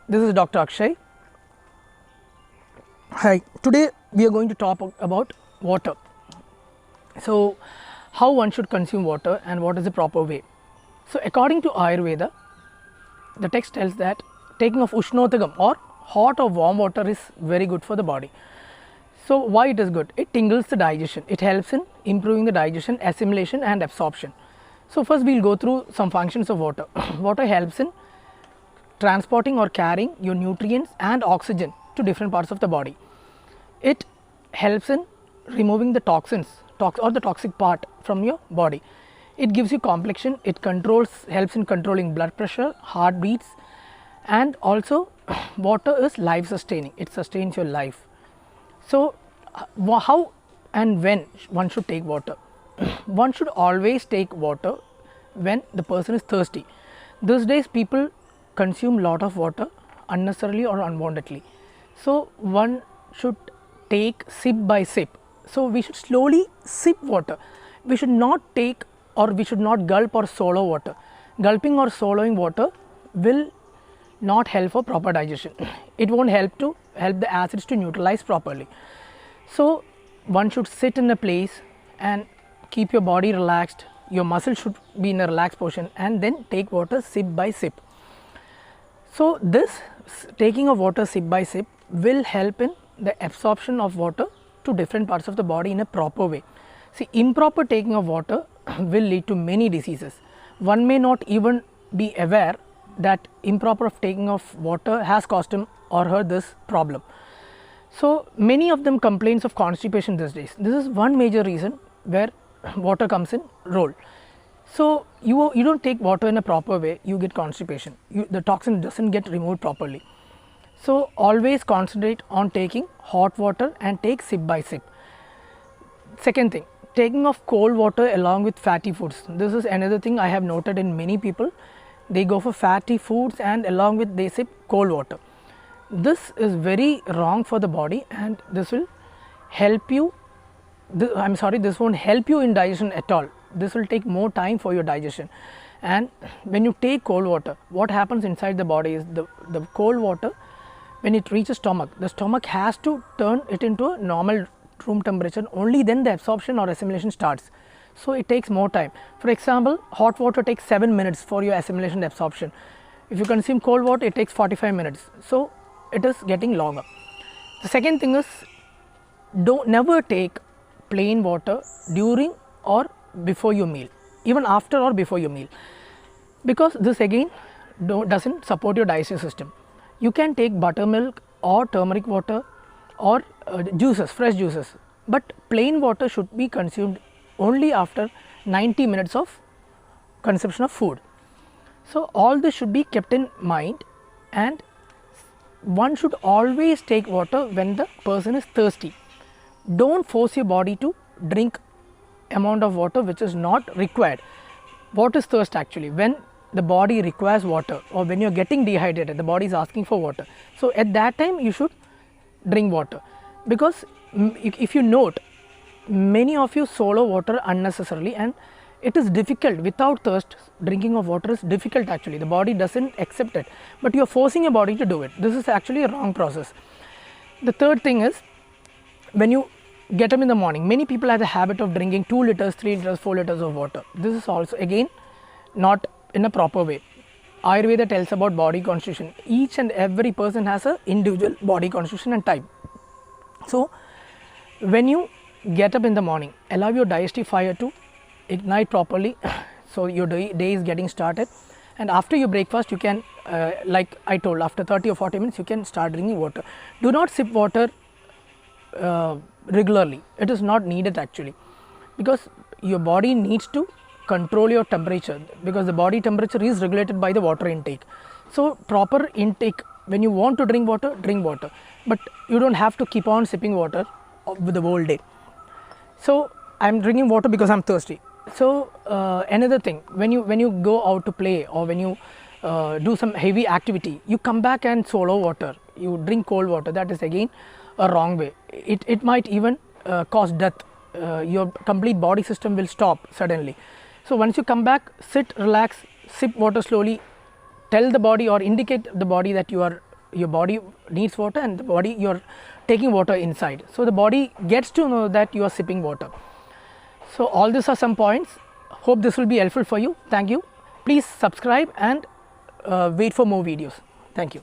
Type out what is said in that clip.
This is Dr. Akshay. Hi, today we are going to talk about water. So, how one should consume water and what is the proper way. So, according to Ayurveda, the text tells that taking of Ushnotagam or hot or warm water is very good for the body. So, why it is good? It tingles the digestion. It helps in improving the digestion, assimilation and absorption. So, first we will go through some functions of water. Water helps in transporting or carrying your nutrients and oxygen to different parts of the body. It helps in removing the toxins or the toxic part from your body. It gives you complexion, it helps in controlling blood pressure, heartbeats, and also water is life sustaining, it sustains your life. So, how and when one should take water? One should always take water when the person is thirsty. These days people consume lot of water unnecessarily or unwantedly. So, one should take sip by sip. So, we should slowly sip water. We should not take or we should not gulp or swallow water. Gulping or swallowing water will not help for proper digestion. It won't help the acids to neutralize properly. So, one should sit in a place and keep your body relaxed. Your muscles should be in a relaxed position and then take water sip by sip. So, this taking of water sip by sip will help in the absorption of water to different parts of the body in a proper way. See, improper taking of water will lead to many diseases. One may not even be aware that improper taking of water has caused him or her this problem. So, many of them complains of constipation these days. This is one major reason where water comes in role. So, you don't take water in a proper way, you get constipation, the toxin doesn't get removed properly. So, always concentrate on taking hot water and take sip by sip. Second thing, taking of cold water along with fatty foods. This is another thing I have noted in many people. They go for fatty foods and along with they sip cold water. This is very wrong for the body and this will help you, this won't help you in digestion at all. This will take more time for your digestion. And when you take cold water, what happens inside the body is the cold water, when it reaches stomach, the stomach has to turn it into a normal room temperature, only then the absorption or assimilation starts. So, it takes more time. For example, hot water takes 7 minutes for your assimilation and absorption. If you consume cold water, it takes 45 minutes. So, it is getting longer. The second thing is, never take plain water during or before your meal, even after or before your meal, because this again doesn't support your digestive system. You can take buttermilk or turmeric water or juices, fresh juices, but plain water should be consumed only after 90 minutes of consumption of food. So, all this should be kept in mind, and one should always take water when the person is thirsty. Don't force your body to drink amount of water which is not required. What is thirst actually? When the body requires water or when you are getting dehydrated, the body is asking for water. So, at that time you should drink water, because if you note, many of you swallow water unnecessarily and it is difficult. Without thirst, drinking of water is difficult actually. The body doesn't accept it, but you are forcing your body to do it. This is actually a wrong process. The third thing is, when you get up in the morning, many people have the habit of drinking 2 liters, 3 liters, 4 liters of water. This is also again not in a proper way. Ayurveda tells about body constitution. Each and every person has an individual body constitution and type. So, when you get up in the morning, allow your digestive fire to ignite properly. So, your day is getting started, and after your breakfast you can, like I told, after 30 or 40 minutes you can start drinking water. Do not sip water regularly. It is not needed actually, because your body needs to control your temperature, because the body temperature is regulated by the water intake. So, proper intake, when you want to drink water, but you don't have to keep on sipping water with the whole day. So, I am drinking water because I am thirsty. So, another thing, when you go out to play or when you do some heavy activity, you come back and swallow water, you drink cold water, that is again a wrong way. It might even cause death. Your complete body system will stop suddenly. So, once you come back, sit, relax, sip water slowly, tell the body or indicate the body that you are your body needs water, and the body you're taking water inside. So the body gets to know that you are sipping water. So all these are some points. Hope this will be helpful for you. Thank you. Please subscribe and wait for more videos. Thank you.